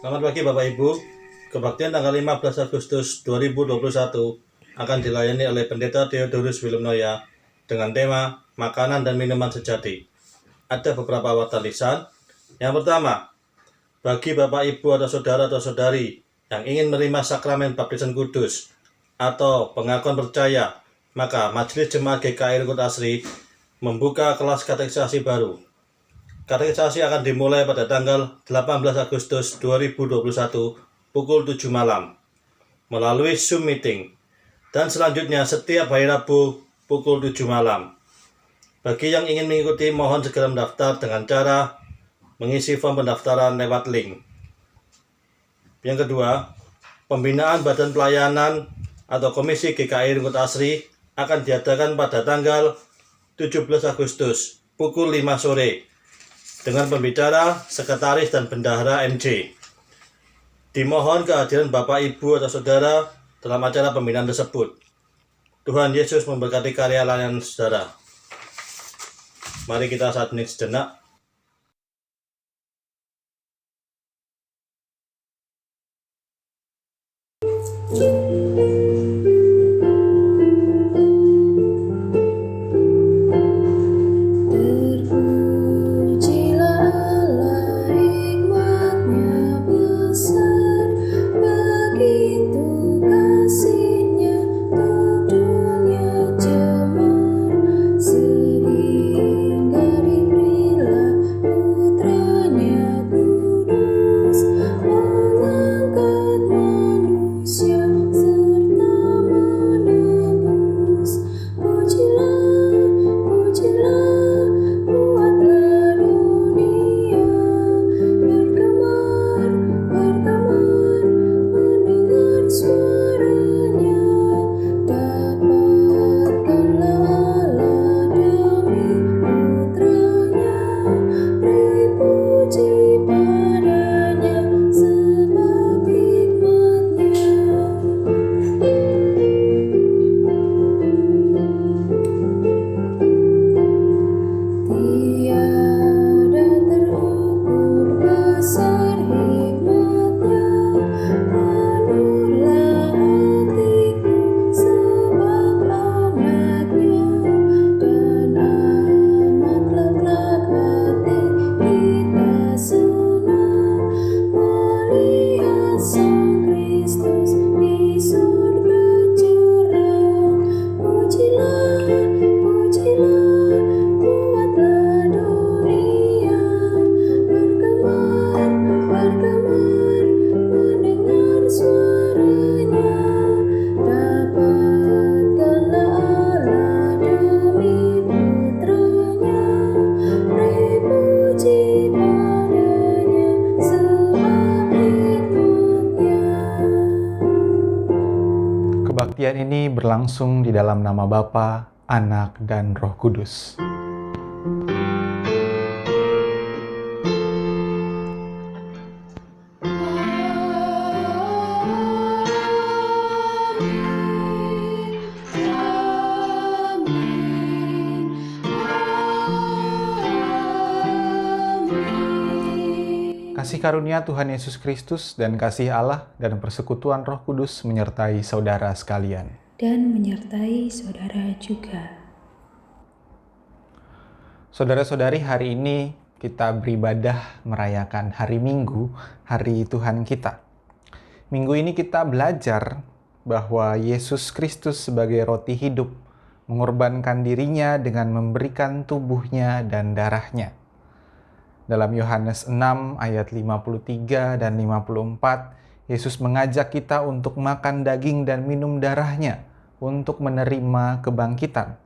Selamat pagi Bapak Ibu. Kebaktian tanggal 15 Agustus 2021 akan dilayani oleh Pendeta Theodorus Willemnoya dengan tema Makanan dan Minuman Sejati. Ada beberapa watak lisan. Yang pertama, bagi Bapak Ibu atau saudara-saudari yang ingin menerima sakramen baptisan kudus atau pengakuan percaya, maka Majelis Jemaat GKI Rungkut Asri membuka kelas katekisasi baru. Katekisasi akan dimulai pada tanggal 18 Agustus 2021 pukul 7 malam melalui Zoom meeting, dan selanjutnya setiap hari Rabu pukul 7 malam. Bagi yang ingin mengikuti, mohon segera mendaftar dengan cara mengisi form pendaftaran lewat link. Yang kedua, pembinaan Badan Pelayanan atau Komisi GKI Rungkut Asri akan diadakan pada tanggal 17 Agustus pukul 5 sore dengan pembicara, sekretaris, dan bendahara MJ. Dimohon kehadiran Bapak, Ibu, atau Saudara dalam acara pembinaan tersebut. Tuhan Yesus memberkati karya layanan saudara. Mari kita saat ini sejenak. Kebaktian ini berlangsung di dalam nama Bapa, Anak, dan Roh Kudus. Kasih karunia Tuhan Yesus Kristus dan kasih Allah dan persekutuan Roh Kudus menyertai saudara sekalian. Dan menyertai saudara juga. Saudara-saudari, hari ini kita beribadah merayakan hari Minggu, hari Tuhan kita. Minggu ini kita belajar bahwa Yesus Kristus sebagai roti hidup mengorbankan dirinya dengan memberikan tubuhnya dan darahnya. Dalam Yohanes 6 ayat 53 dan 54, Yesus mengajak kita untuk makan daging dan minum darahnya untuk menerima kebangkitan.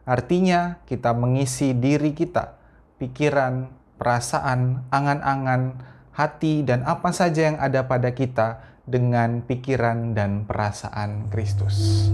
Artinya kita mengisi diri kita, pikiran, perasaan, angan-angan, hati, dan apa saja yang ada pada kita dengan pikiran dan perasaan Kristus.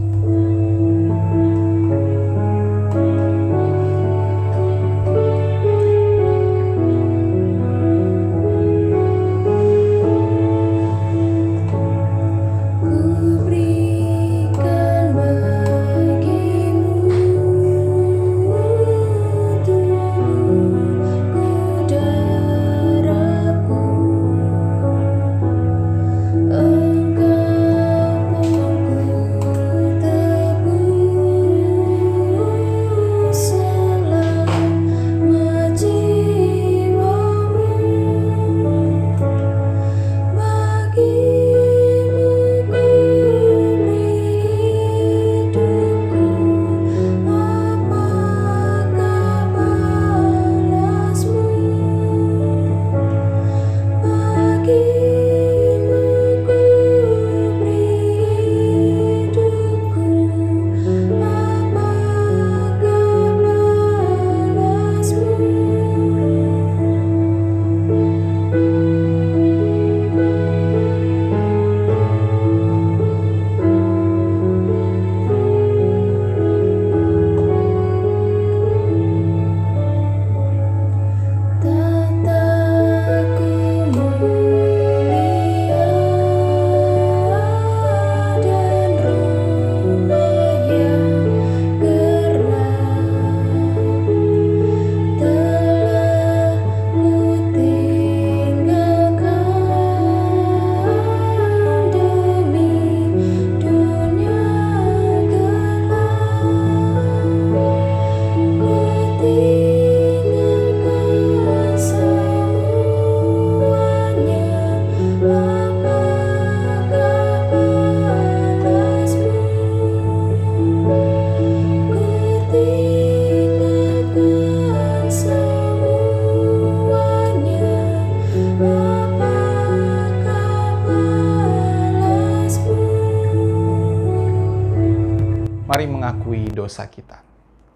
dosa kita.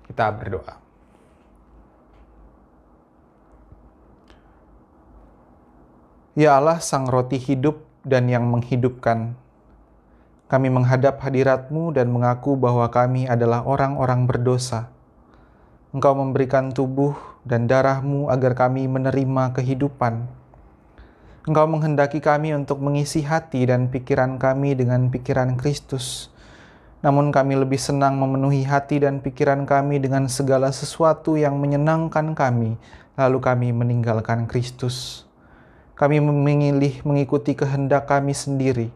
Kita berdoa. Ya Allah, Sang Roti hidup dan yang menghidupkan, kami menghadap hadirat-Mu dan mengaku bahwa kami adalah orang-orang berdosa. Engkau memberikan tubuh dan darah-Mu agar kami menerima kehidupan. Engkau menghendaki kami untuk mengisi hati dan pikiran kami dengan pikiran Kristus. Namun kami lebih senang memenuhi hati dan pikiran kami dengan segala sesuatu yang menyenangkan kami, lalu kami meninggalkan Kristus. Kami memilih mengikuti kehendak kami sendiri.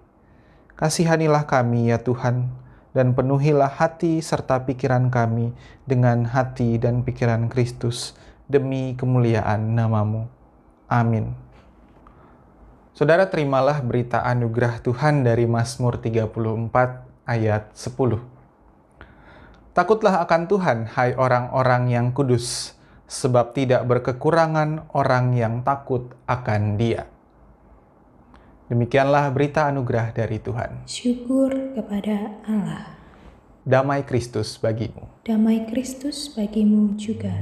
Kasihanilah kami ya Tuhan, dan penuhilah hati serta pikiran kami dengan hati dan pikiran Kristus, demi kemuliaan nama-Mu. Amin. Saudara, terimalah berita anugerah Tuhan dari Mazmur 34 ayat 10. Takutlah akan Tuhan, hai orang-orang yang kudus, sebab tidak berkekurangan orang yang takut akan Dia. Demikianlah berita anugerah dari Tuhan. Syukur kepada Allah. Damai Kristus bagimu. Damai Kristus bagimu juga.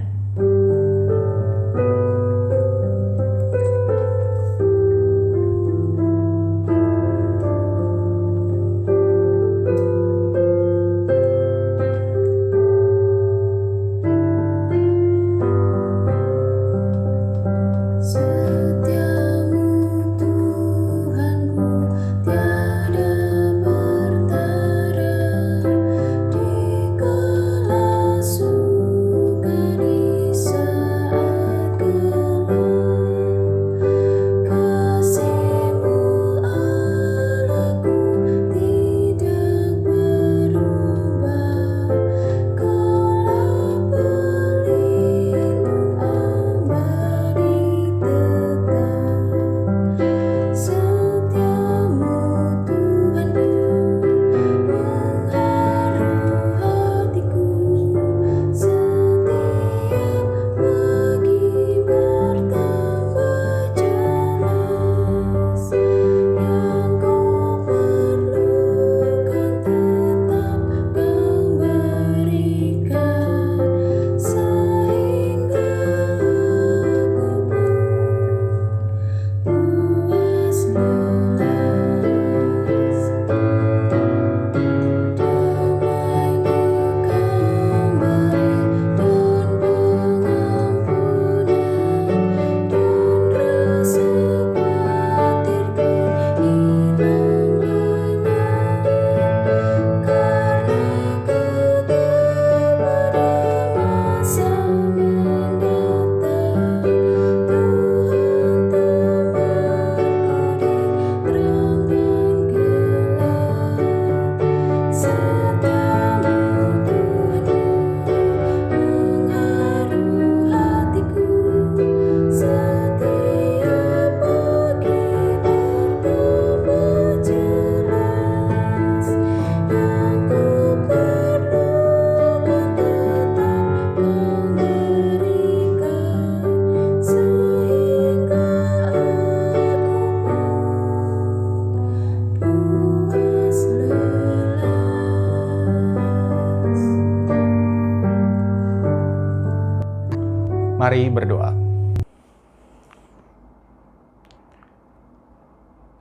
Mari berdoa.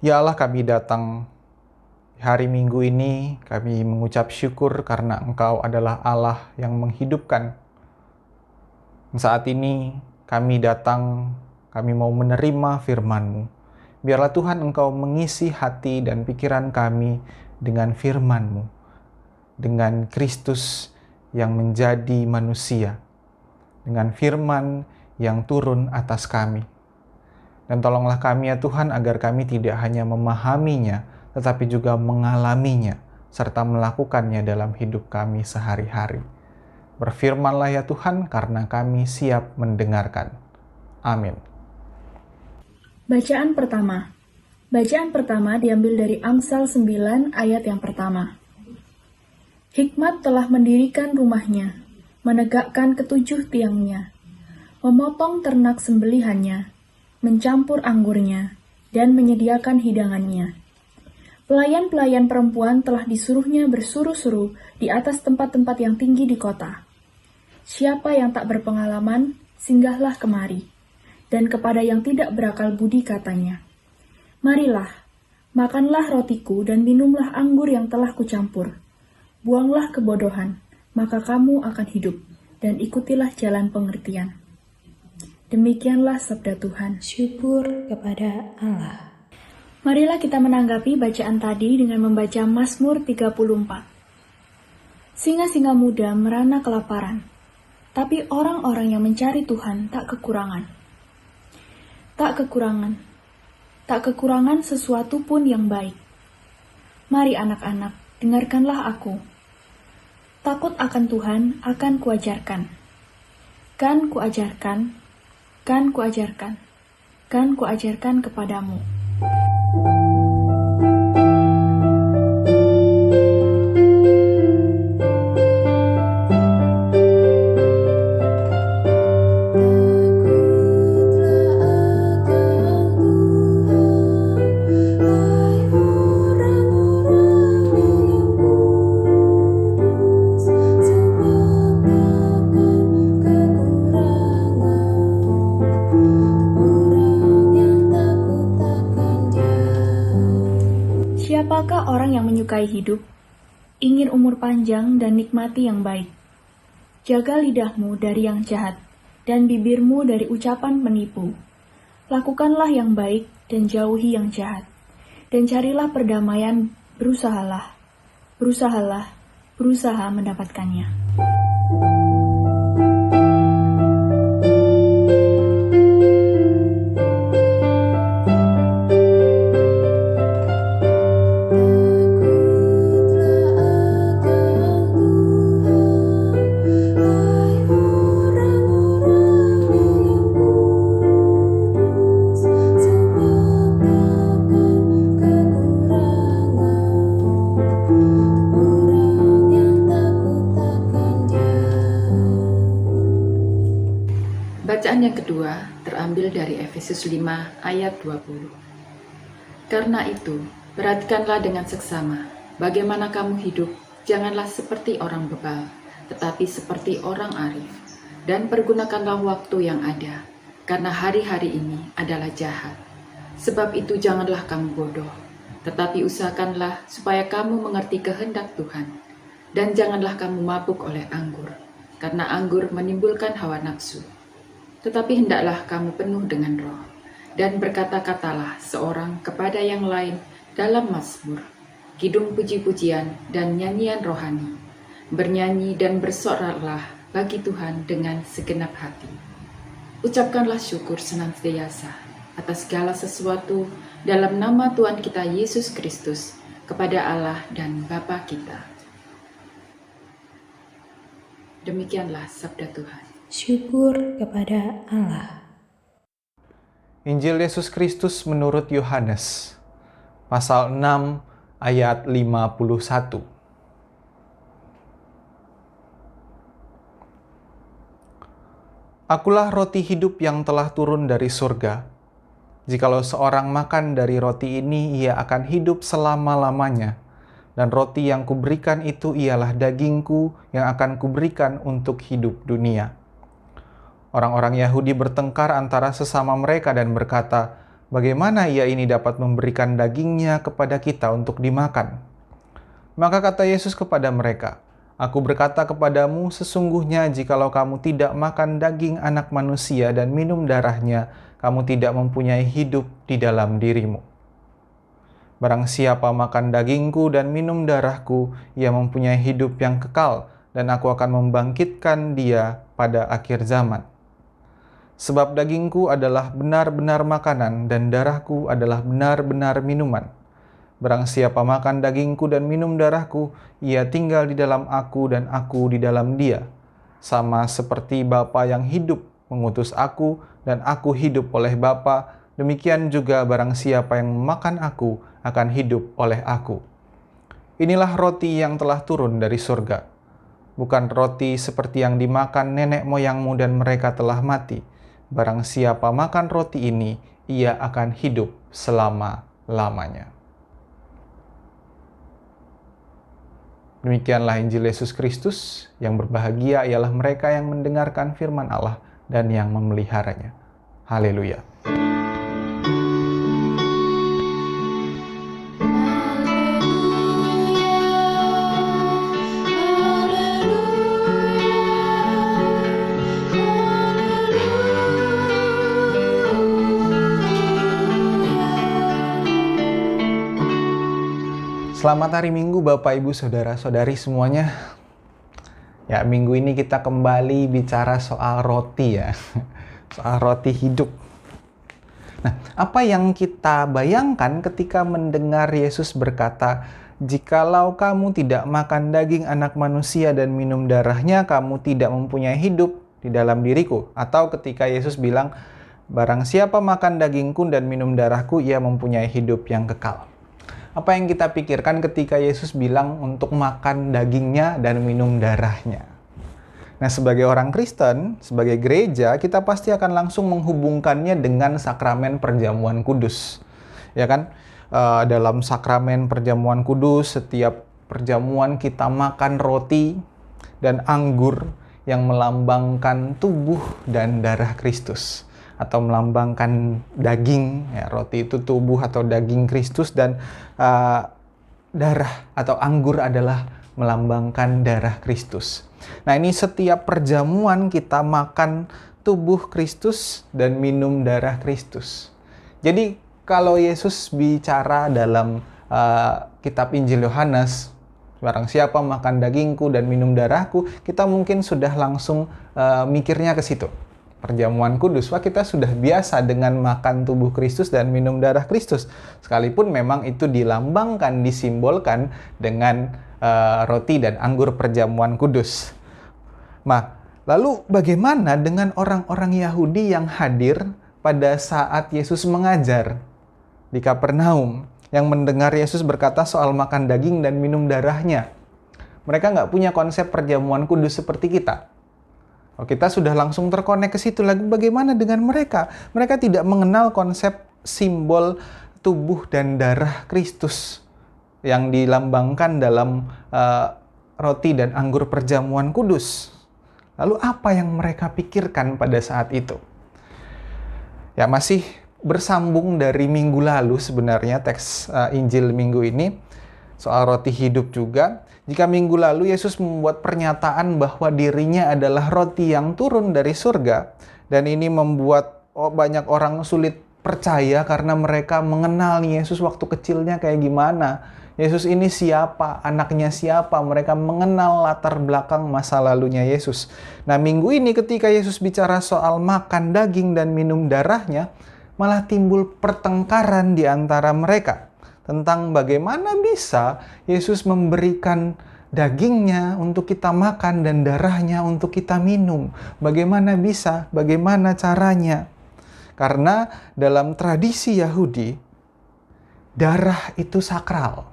Ya Allah, kami datang hari Minggu ini, kami mengucap syukur karena Engkau adalah Allah yang menghidupkan. Saat ini kami datang, kami mau menerima firman-Mu. Biarlah Tuhan Engkau mengisi hati dan pikiran kami dengan firman-Mu, dengan Kristus yang menjadi manusia, dengan firman yang turun atas kami. Dan tolonglah kami ya Tuhan agar kami tidak hanya memahaminya, tetapi juga mengalaminya, serta melakukannya dalam hidup kami sehari-hari. Berfirmanlah ya Tuhan, karena kami siap mendengarkan. Amin. Bacaan pertama. Bacaan pertama diambil dari Amsal 9 ayat yang pertama. Hikmat telah mendirikan rumahnya, menegakkan ketujuh tiangnya, memotong ternak sembelihannya, mencampur anggurnya, dan menyediakan hidangannya. Pelayan-pelayan perempuan telah disuruhnya bersuruh-suruh di atas tempat-tempat yang tinggi di kota. Siapa yang tak berpengalaman, singgahlah kemari. Dan kepada yang tidak berakal budi katanya, marilah, makanlah rotiku dan minumlah anggur yang telah kucampur. Buanglah kebodohan, maka kamu akan hidup, dan ikutilah jalan pengertian. Demikianlah sabda Tuhan. Syukur kepada Allah. Marilah kita menanggapi bacaan tadi dengan membaca Mazmur 34. Singa-singa muda merana kelaparan, tapi orang-orang yang mencari Tuhan tak kekurangan. Tak kekurangan sesuatu pun yang baik. Mari anak-anak, dengarkanlah aku. Takut akan Tuhan akan kuajarkan. Kan kuajarkan kepadamu. Siapakah orang yang menyukai hidup, ingin umur panjang dan nikmati yang baik? Jaga lidahmu dari yang jahat, dan bibirmu dari ucapan menipu. Lakukanlah yang baik dan jauhi yang jahat, dan carilah perdamaian, berusaha mendapatkannya. Bacaan yang kedua terambil dari Efesus 5 ayat 20. Karena itu, perhatikanlah dengan seksama, bagaimana kamu hidup, janganlah seperti orang bebal, tetapi seperti orang arif. Dan pergunakanlah waktu yang ada, karena hari-hari ini adalah jahat. Sebab itu janganlah kamu bodoh, tetapi usahakanlah supaya kamu mengerti kehendak Tuhan. Dan janganlah kamu mabuk oleh anggur, karena anggur menimbulkan hawa nafsu. Tetapi hendaklah kamu penuh dengan roh, dan berkata-katalah seorang kepada yang lain dalam mazmur, kidung puji-pujian dan nyanyian rohani. Bernyanyi dan bersoraklah bagi Tuhan dengan segenap hati. Ucapkanlah syukur senantiasa atas segala sesuatu dalam nama Tuhan kita Yesus Kristus kepada Allah dan Bapa kita. Demikianlah sabda Tuhan. Syukur kepada Allah. Injil Yesus Kristus menurut Yohanes, pasal 6 ayat 51. Akulah roti hidup yang telah turun dari surga. Jikalau seorang makan dari roti ini, ia akan hidup selama-lamanya. Dan roti yang kuberikan itu ialah dagingku yang akan kuberikan untuk hidup dunia. Orang-orang Yahudi bertengkar antara sesama mereka dan berkata, bagaimana ia ini dapat memberikan dagingnya kepada kita untuk dimakan? Maka kata Yesus kepada mereka, Aku berkata kepadamu, sesungguhnya jikalau kamu tidak makan daging anak manusia dan minum darahnya, kamu tidak mempunyai hidup di dalam dirimu. Barang siapa makan dagingku dan minum darahku, ia mempunyai hidup yang kekal, dan aku akan membangkitkan dia pada akhir zaman. Sebab dagingku adalah benar-benar makanan dan darahku adalah benar-benar minuman. Barang siapa makan dagingku dan minum darahku, ia tinggal di dalam aku dan aku di dalam dia. Sama seperti Bapa yang hidup mengutus aku dan aku hidup oleh Bapa, demikian juga barang siapa yang memakan aku akan hidup oleh aku. Inilah roti yang telah turun dari surga. Bukan roti seperti yang dimakan nenek moyangmu dan mereka telah mati. Barang siapa makan roti ini, ia akan hidup selama-lamanya. Demikianlah Injil Yesus Kristus. Yang berbahagia ialah mereka yang mendengarkan firman Allah dan yang memeliharanya. Haleluya. Selamat hari Minggu Bapak Ibu Saudara-saudari semuanya. Ya, minggu ini kita kembali bicara soal roti ya. Soal roti hidup. Nah, apa yang kita bayangkan ketika mendengar Yesus berkata, "Jikalau kamu tidak makan daging anak manusia dan minum darahnya, kamu tidak mempunyai hidup di dalam diriku." Atau ketika Yesus bilang, "Barang siapa makan dagingku dan minum darahku, ia mempunyai hidup yang kekal." Apa yang kita pikirkan ketika Yesus bilang untuk makan dagingnya dan minum darahnya? Nah, sebagai orang Kristen, sebagai gereja, kita pasti akan langsung menghubungkannya dengan sakramen perjamuan kudus. Ya kan? Dalam sakramen perjamuan kudus, setiap perjamuan kita makan roti dan anggur yang melambangkan tubuh dan darah Kristus. Atau melambangkan daging, ya, roti itu tubuh atau daging Kristus, dan darah atau anggur adalah melambangkan darah Kristus. Nah, ini setiap perjamuan kita makan tubuh Kristus dan minum darah Kristus. Jadi kalau Yesus bicara dalam kitab Injil Yohanes, "Barang siapa makan dagingku dan minum darahku," kita mungkin sudah langsung mikirnya ke situ. Perjamuan kudus, wah, kita sudah biasa dengan makan tubuh Kristus dan minum darah Kristus. Sekalipun memang itu dilambangkan, disimbolkan dengan roti dan anggur perjamuan kudus. Nah, lalu bagaimana dengan orang-orang Yahudi yang hadir pada saat Yesus mengajar di Kapernaum, yang mendengar Yesus berkata soal makan daging dan minum darahnya? Mereka nggak punya konsep perjamuan kudus seperti kita. Oh, kita sudah langsung terkonek ke situ lagi. Bagaimana dengan mereka? Mereka tidak mengenal konsep simbol tubuh dan darah Kristus yang dilambangkan dalam roti dan anggur perjamuan kudus. Lalu apa yang mereka pikirkan pada saat itu? Ya, masih bersambung dari minggu lalu sebenarnya teks Injil minggu ini soal roti hidup juga. Jika minggu lalu Yesus membuat pernyataan bahwa dirinya adalah roti yang turun dari surga, dan ini membuat banyak orang sulit percaya karena mereka mengenal Yesus waktu kecilnya kayak gimana. Yesus ini siapa? Anaknya siapa? Mereka mengenal latar belakang masa lalunya Yesus. Nah, minggu ini ketika Yesus bicara soal makan daging dan minum darahnya, malah timbul pertengkaran di antara mereka. Tentang bagaimana bisa Yesus memberikan dagingnya untuk kita makan dan darahnya untuk kita minum. Bagaimana bisa? Bagaimana caranya? Karena dalam tradisi Yahudi, darah itu sakral.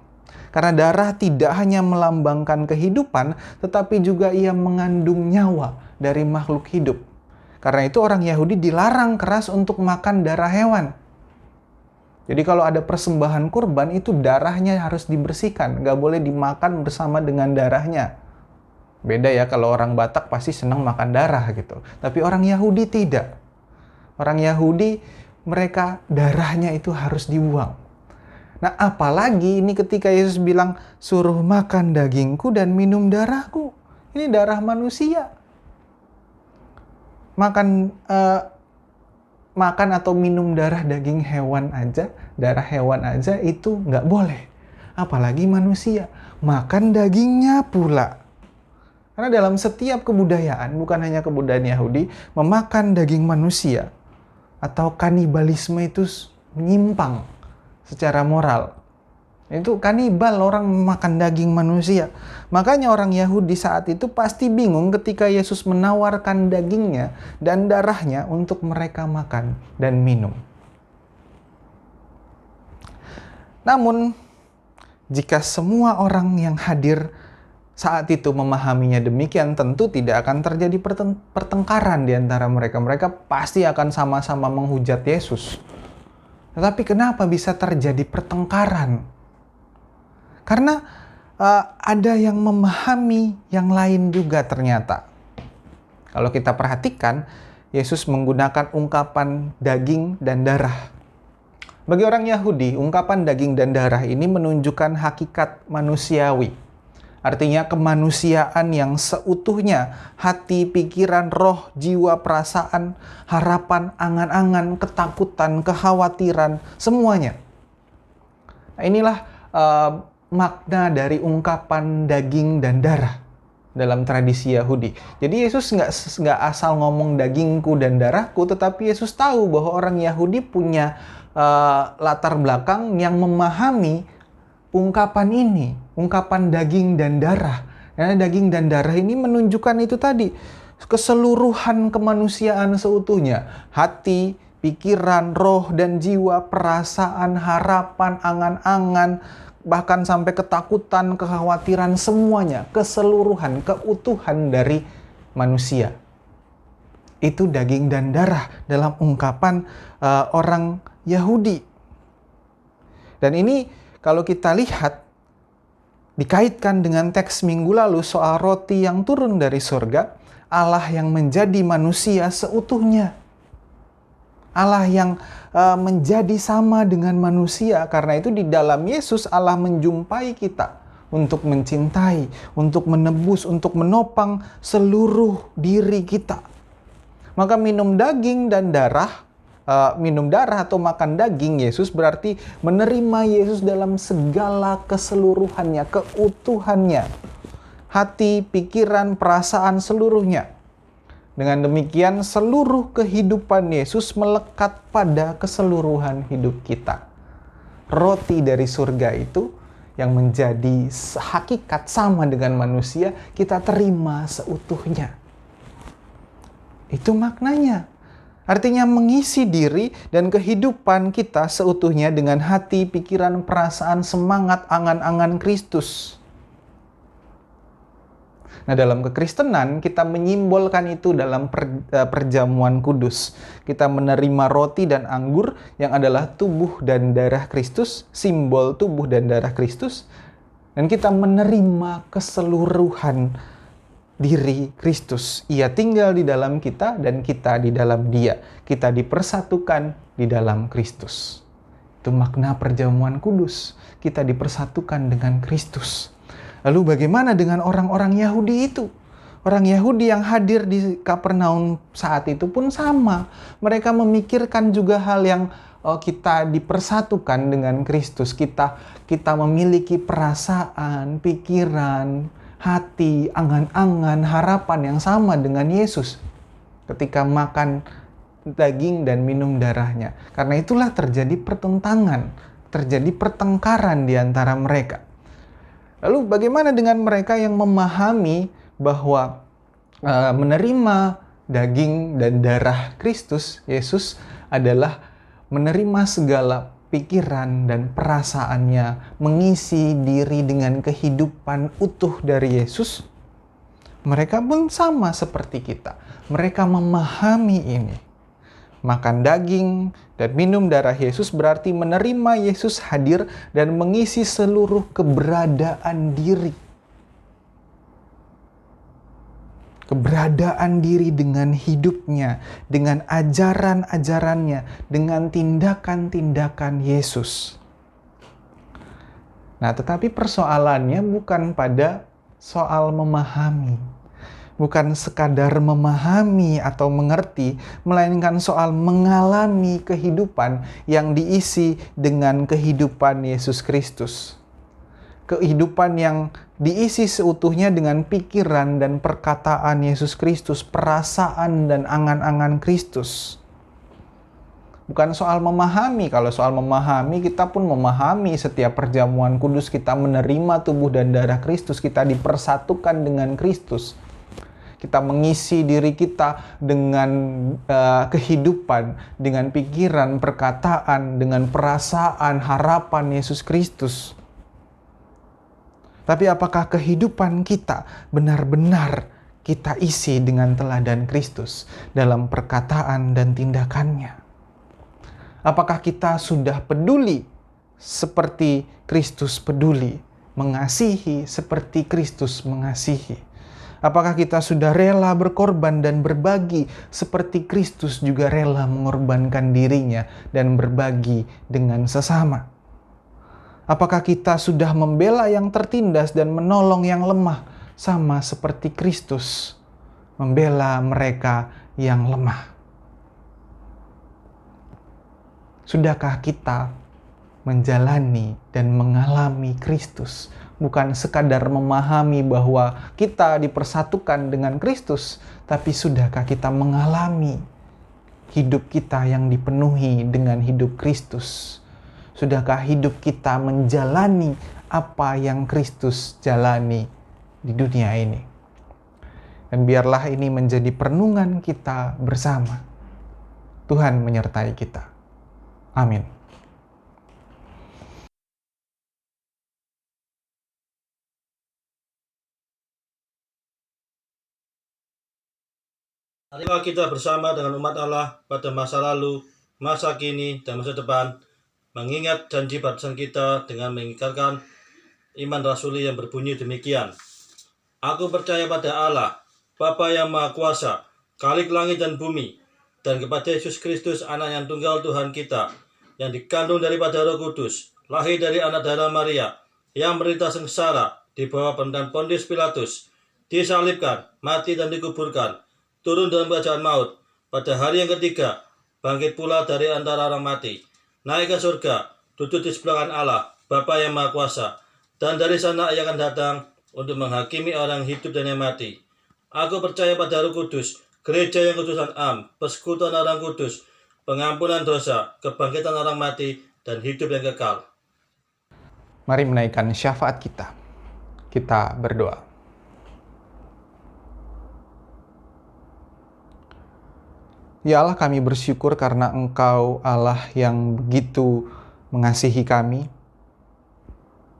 Karena darah tidak hanya melambangkan kehidupan, tetapi juga ia mengandung nyawa dari makhluk hidup. Karena itu orang Yahudi dilarang keras untuk makan darah hewan. Jadi kalau ada persembahan kurban, itu darahnya harus dibersihkan. Nggak boleh dimakan bersama dengan darahnya. Beda ya, kalau orang Batak pasti senang makan darah gitu. Tapi orang Yahudi tidak. Orang Yahudi, mereka darahnya itu harus dibuang. Nah, apalagi ini ketika Yesus bilang, "Suruh makan dagingku dan minum darahku." Ini darah manusia. Makan atau minum darah daging hewan aja, darah hewan aja itu nggak boleh. Apalagi manusia, makan dagingnya pula. Karena dalam setiap kebudayaan, bukan hanya kebudayaan Yahudi, memakan daging manusia atau kanibalisme itu menyimpang secara moral. Itu kanibal, orang makan daging manusia. Makanya orang Yahudi saat itu pasti bingung ketika Yesus menawarkan dagingnya dan darahnya untuk mereka makan dan minum. Namun, jika semua orang yang hadir saat itu memahaminya demikian, tentu tidak akan terjadi pertengkaran di antara mereka. Mereka pasti akan sama-sama menghujat Yesus. Tetapi kenapa bisa terjadi pertengkaran? Karena ada yang memahami yang lain juga ternyata. Kalau kita perhatikan, Yesus menggunakan ungkapan daging dan darah. Bagi orang Yahudi, ungkapan daging dan darah ini menunjukkan hakikat manusiawi. Artinya kemanusiaan yang seutuhnya, hati, pikiran, roh, jiwa, perasaan, harapan, angan-angan, ketakutan, kekhawatiran, semuanya. Nah, inilah makna dari ungkapan daging dan darah dalam tradisi Yahudi. Jadi Yesus nggak asal ngomong dagingku dan darahku, tetapi Yesus tahu bahwa orang Yahudi punya latar belakang yang memahami ungkapan ini, ungkapan daging dan darah. Karena daging dan darah ini menunjukkan itu tadi, keseluruhan kemanusiaan seutuhnya, hati, pikiran, roh, dan jiwa, perasaan, harapan, angan-angan, bahkan sampai ketakutan, kekhawatiran, semuanya, keseluruhan, keutuhan dari manusia. Itu daging dan darah dalam ungkapan orang Yahudi. Dan ini kalau kita lihat, dikaitkan dengan teks minggu lalu soal roti yang turun dari surga, Allah yang menjadi manusia seutuhnya. Allah yang menjadi sama dengan manusia. Karena itu di dalam Yesus Allah menjumpai kita untuk mencintai, untuk menebus, untuk menopang seluruh diri kita. Maka minum daging dan darah, minum darah atau makan daging Yesus berarti menerima Yesus dalam segala keseluruhannya, keutuhannya. Hati, pikiran, perasaan seluruhnya. Dengan demikian seluruh kehidupan Yesus melekat pada keseluruhan hidup kita. Roti dari surga itu yang menjadi hakikat sama dengan manusia, kita terima seutuhnya. Itu maknanya. Artinya mengisi diri dan kehidupan kita seutuhnya dengan hati, pikiran, perasaan, semangat, angan-angan Kristus. Nah, dalam kekristenan kita menyimbolkan itu dalam perjamuan kudus. Kita menerima roti dan anggur yang adalah tubuh dan darah Kristus, simbol tubuh dan darah Kristus. Dan kita menerima keseluruhan diri Kristus. Ia tinggal di dalam kita dan kita di dalam Dia. Kita dipersatukan di dalam Kristus. Itu makna perjamuan kudus. Kita dipersatukan dengan Kristus. Lalu bagaimana dengan orang-orang Yahudi itu? Orang Yahudi yang hadir di Kapernaum saat itu pun sama. Mereka memikirkan juga hal yang kita dipersatukan dengan Kristus. Kita memiliki perasaan, pikiran, hati, angan-angan, harapan yang sama dengan Yesus ketika makan daging dan minum darahnya. Karena itulah terjadi pertentangan, terjadi pertengkaran di antara mereka. Lalu bagaimana dengan mereka yang memahami bahwa menerima daging dan darah Kristus, Yesus adalah menerima segala pikiran dan perasaannya, mengisi diri dengan kehidupan utuh dari Yesus? Mereka pun sama seperti kita. Mereka memahami ini. Makan daging dan minum darah Yesus berarti menerima Yesus hadir dan mengisi seluruh keberadaan diri. Keberadaan diri dengan hidupnya, dengan ajaran-ajarannya, dengan tindakan-tindakan Yesus. Nah, tetapi persoalannya bukan pada soal memahami. Bukan sekadar memahami atau mengerti, melainkan soal mengalami kehidupan yang diisi dengan kehidupan Yesus Kristus. Kehidupan yang diisi seutuhnya dengan pikiran dan perkataan Yesus Kristus, perasaan dan angan-angan Kristus. Bukan soal memahami. Kalau soal memahami, kita pun memahami setiap perjamuan kudus, kita menerima tubuh dan darah Kristus, kita dipersatukan dengan Kristus. Kita mengisi diri kita dengan kehidupan, dengan pikiran, perkataan, dengan perasaan, harapan Yesus Kristus. Tapi apakah kehidupan kita benar-benar kita isi dengan teladan Kristus dalam perkataan dan tindakannya? Apakah kita sudah peduli seperti Kristus peduli mengasihi seperti Kristus mengasihi? Apakah kita sudah rela berkorban dan berbagi seperti Kristus juga rela mengorbankan dirinya dan berbagi dengan sesama? Apakah kita sudah membela yang tertindas dan menolong yang lemah sama seperti Kristus membela mereka yang lemah? Sudahkah kita menjalani dan mengalami Kristus? Bukan sekadar memahami bahwa kita dipersatukan dengan Kristus, tapi sudahkah kita mengalami hidup kita yang dipenuhi dengan hidup Kristus? Sudahkah hidup kita menjalani apa yang Kristus jalani di dunia ini? Dan biarlah ini menjadi perenungan kita bersama. Tuhan menyertai kita. Amin. Marilah kita bersama dengan umat Allah pada masa lalu, masa kini, dan masa depan, mengingat janji baptisan kita dengan mengikatkan iman rasuli yang berbunyi demikian. Aku percaya pada Allah, Bapa yang Maha Kuasa, Khalik langit dan bumi, dan kepada Yesus Kristus, Anak yang tunggal Tuhan kita, yang dikandung daripada Roh Kudus, lahir dari anak darah Maria, yang menderita sengsara di bawah pemerintahan Pontius Pilatus, disalibkan, mati dan dikuburkan, turun dalam kerajaan maut, pada hari yang ketiga, bangkit pula dari antara orang mati, naik ke surga, duduk di sebelah kanan Allah, Bapa yang Maha Kuasa, dan dari sana ia akan datang untuk menghakimi orang hidup dan yang mati. Aku percaya pada Roh Kudus, gereja yang kudus dan am, persekutuan orang kudus, pengampunan dosa, kebangkitan orang mati, dan hidup yang kekal. Mari menaikkan syafaat kita. Kita berdoa. Ya Allah, kami bersyukur karena Engkau Allah yang begitu mengasihi kami.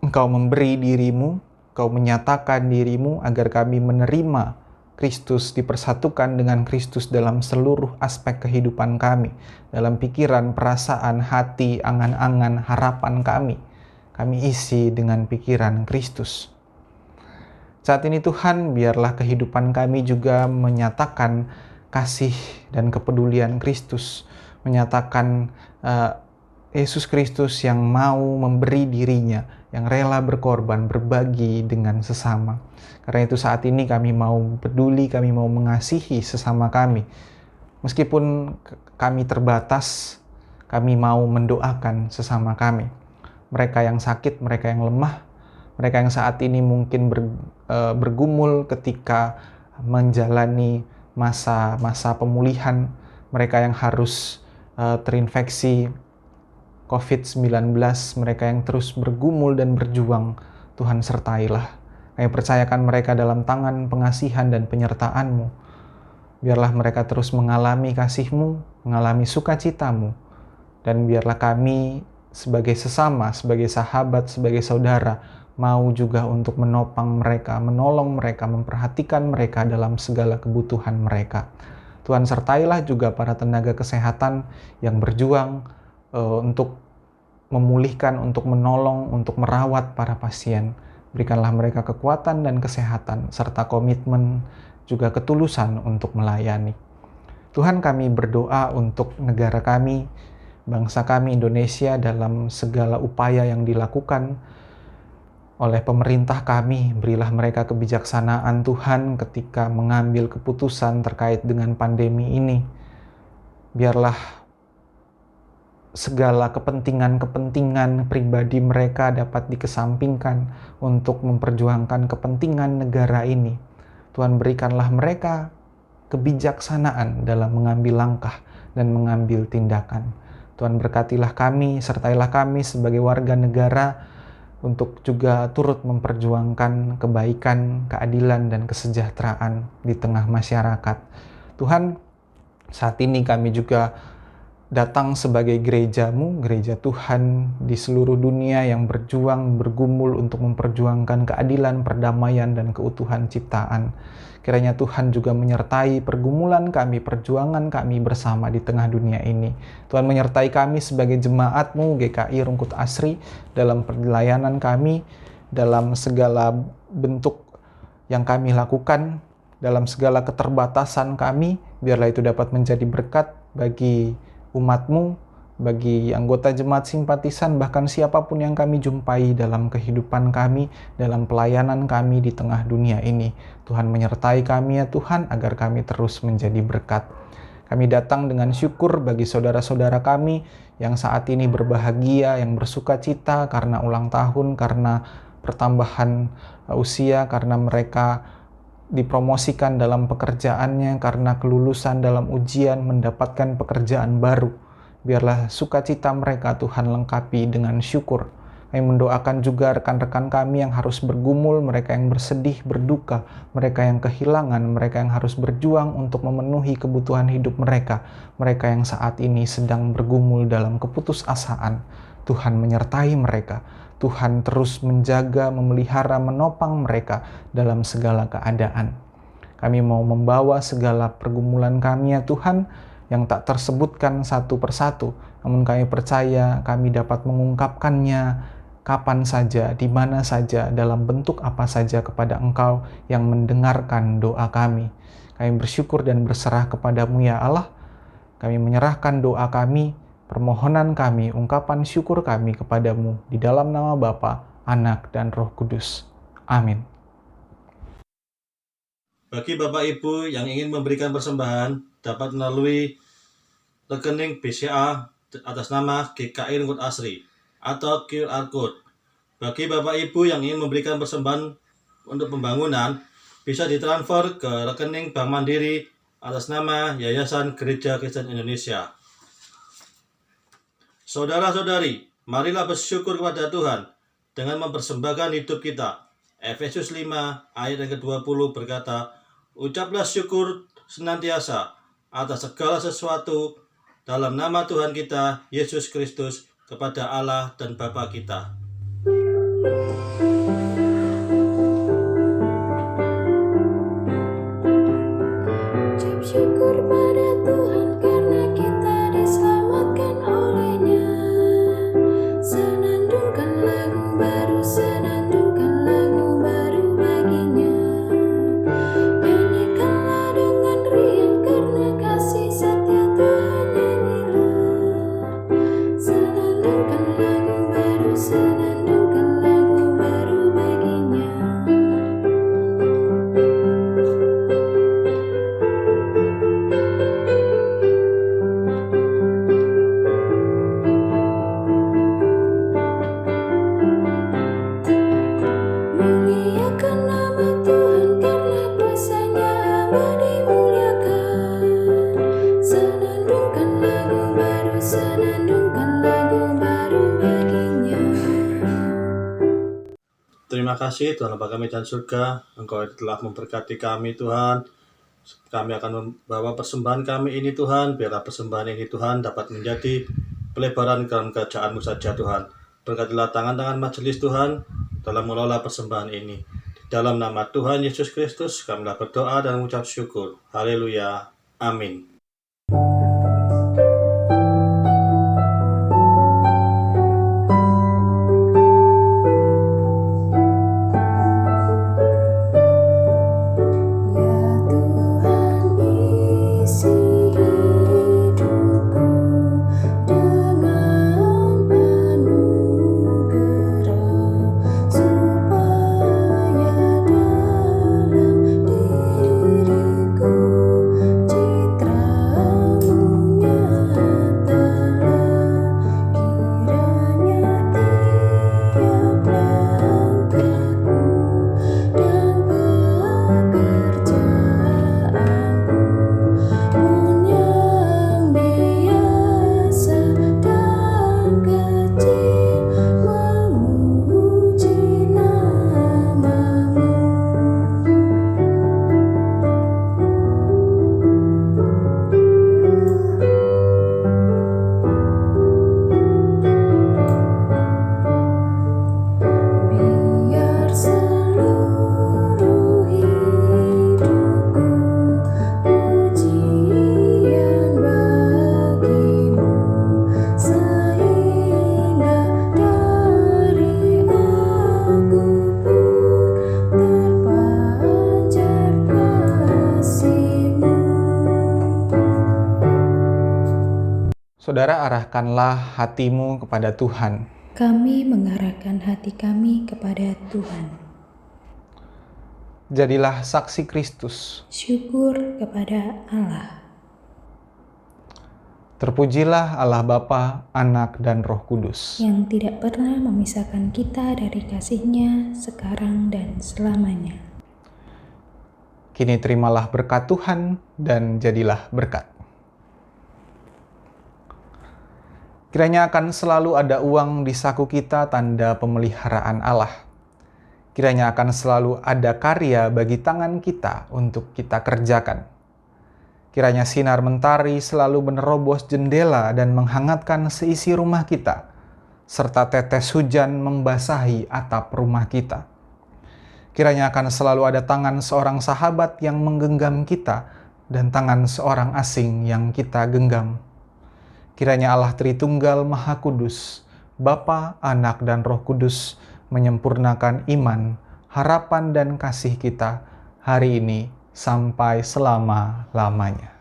Engkau memberi dirimu, Engkau menyatakan dirimu agar kami menerima Kristus, dipersatukan dengan Kristus dalam seluruh aspek kehidupan kami, dalam pikiran, perasaan, hati, angan-angan, harapan kami. Kami isi dengan pikiran Kristus. Saat ini Tuhan, biarlah kehidupan kami juga menyatakan kasih dan kepedulian Kristus, menyatakan Yesus Kristus yang mau memberi dirinya, yang rela berkorban, berbagi dengan sesama. Karena itu saat ini kami mau peduli, kami mau mengasihi sesama kami. Meskipun kami terbatas, kami mau mendoakan sesama kami. Mereka yang sakit, mereka yang lemah, mereka yang saat ini mungkin bergumul ketika menjalani masa pemulihan, mereka yang harus terinfeksi COVID-19, mereka yang terus bergumul dan berjuang, Tuhan sertailah. Kami percayakan mereka dalam tangan pengasihan dan penyertaan-Mu. Biarlah mereka terus mengalami kasih-Mu, mengalami sukacita-Mu, dan biarlah kami sebagai sesama, sebagai sahabat, sebagai saudara, mau juga untuk menopang mereka, menolong mereka, memperhatikan mereka dalam segala kebutuhan mereka. Tuhan sertailah juga para tenaga kesehatan yang berjuang untuk memulihkan, untuk menolong, untuk merawat para pasien. Berikanlah mereka kekuatan dan kesehatan, serta komitmen juga ketulusan untuk melayani. Tuhan, kami berdoa untuk negara kami, bangsa kami Indonesia dalam segala upaya yang dilakukan oleh pemerintah kami. Berilah mereka kebijaksanaan Tuhan ketika mengambil keputusan terkait dengan pandemi ini. Biarlah segala kepentingan pribadi mereka dapat dikesampingkan untuk memperjuangkan kepentingan negara ini. Tuhan, berikanlah mereka kebijaksanaan dalam mengambil langkah dan mengambil tindakan. Tuhan, berkatilah kami, sertailah kami sebagai warga negara untuk juga turut memperjuangkan kebaikan, keadilan, dan kesejahteraan di tengah masyarakat. Tuhan, saat ini kami juga datang sebagai gereja-Mu, gereja Tuhan di seluruh dunia yang berjuang, bergumul untuk memperjuangkan keadilan, perdamaian, dan keutuhan ciptaan. Kiranya Tuhan juga menyertai pergumulan kami, perjuangan kami bersama di tengah dunia ini. Tuhan menyertai kami sebagai jemaat-Mu, GKI Rungkut Asri, dalam pelayanan kami. dalam segala bentuk yang kami lakukan, dalam segala keterbatasan kami, biarlah itu dapat menjadi berkat bagi umat-Mu, bagi anggota jemaat simpatisan, bahkan siapapun yang kami jumpai dalam kehidupan kami, dalam pelayanan kami di tengah dunia ini. Tuhan menyertai kami ya Tuhan, agar kami terus menjadi berkat. Kami datang dengan syukur bagi saudara-saudara kami yang saat ini berbahagia, yang bersuka cita karena ulang tahun, karena pertambahan usia, karena mereka dipromosikan dalam pekerjaannya, karena kelulusan dalam ujian, mendapatkan pekerjaan baru. Biarlah sukacita mereka Tuhan lengkapi dengan syukur. Kami mendoakan juga rekan-rekan kami yang harus bergumul, mereka yang bersedih, berduka, mereka yang kehilangan, mereka yang harus berjuang untuk memenuhi kebutuhan hidup mereka, mereka yang saat ini sedang bergumul dalam keputusasaan. Tuhan menyertai mereka. Tuhan terus menjaga, memelihara, menopang mereka dalam segala keadaan. Kami mau membawa segala pergumulan kami ya Tuhan, yang tak tersebutkan satu persatu, namun kami percaya kami dapat mengungkapkannya kapan saja, di mana saja, dalam bentuk apa saja kepada Engkau yang mendengarkan doa kami. Kami bersyukur dan berserah kepadamu ya Allah. Kami menyerahkan doa kami, permohonan kami, ungkapan syukur kami kepadamu di dalam nama Bapa, Anak, dan Roh Kudus. Amin. Bagi Bapak Ibu yang ingin memberikan persembahan, dapat melalui rekening BCA atas nama GKI Rungkut Asri atau QR Code. Bagi Bapak Ibu yang ingin memberikan persembahan untuk pembangunan, bisa ditransfer ke rekening Bank Mandiri atas nama Yayasan Gereja Kristen Indonesia. Saudara-saudari, marilah bersyukur kepada Tuhan dengan mempersembahkan hidup kita. Efesus 5 ayat yang ke-20 berkata, "Ucaplah syukur senantiasa atas segala sesuatu dalam nama Tuhan kita, Yesus Kristus, kepada Allah dan Bapa kita." Ucap syukur pada Tuhan karena kita diselamatkan oleh-Nya. Senandungkan lagu baru, senandungkan lagu baru baginya. Nyanyikanlah dengan riang karena kasih setia Tuhan nyanyilah. Senandungkan lagu baru, senandungkan lagu baru baginya. Muliakan nama Tuhan karena kuasa-Nya amat dimuliakan. Senandungkan lagu baru, senandungkan lagu baru baginya. Terima kasih Tuhan Bapa kami dan surga, Engkau telah memberkati kami Tuhan. Kami akan membawa persembahan kami ini Tuhan, biarlah persembahan ini Tuhan dapat menjadi pelebaran dalam kerajaan-Mu saja Tuhan. Berkatilah tangan-tangan majelis Tuhan dalam mengelola persembahan ini. Di dalam nama Tuhan Yesus Kristus kami berdoa dan mengucap syukur. Haleluya. Amin. Ya Tuhan, isi hidupku dengan anugerah, supaya dalam diriku citra Saudara, arahkanlah hatimu kepada Tuhan. Kami mengarahkan hati kami kepada Tuhan. Jadilah saksi Kristus. Syukur kepada Allah. Terpujilah Allah Bapa, Anak, dan Roh Kudus. Yang tidak pernah memisahkan kita dari kasih-Nya sekarang dan selamanya. Kini terimalah berkat Tuhan dan jadilah berkat. Kiranya akan selalu ada uang di saku kita, tanda pemeliharaan Allah. Kiranya akan selalu ada karya bagi tangan kita untuk kita kerjakan. Kiranya sinar mentari selalu menerobos jendela dan menghangatkan seisi rumah kita, serta tetes hujan membasahi atap rumah kita. Kiranya akan selalu ada tangan seorang sahabat yang menggenggam kita dan tangan seorang asing yang kita genggam. Kiranya Allah Tritunggal Maha Kudus, Bapa, Anak, dan Roh Kudus menyempurnakan iman, harapan, dan kasih kita hari ini sampai selama-lamanya.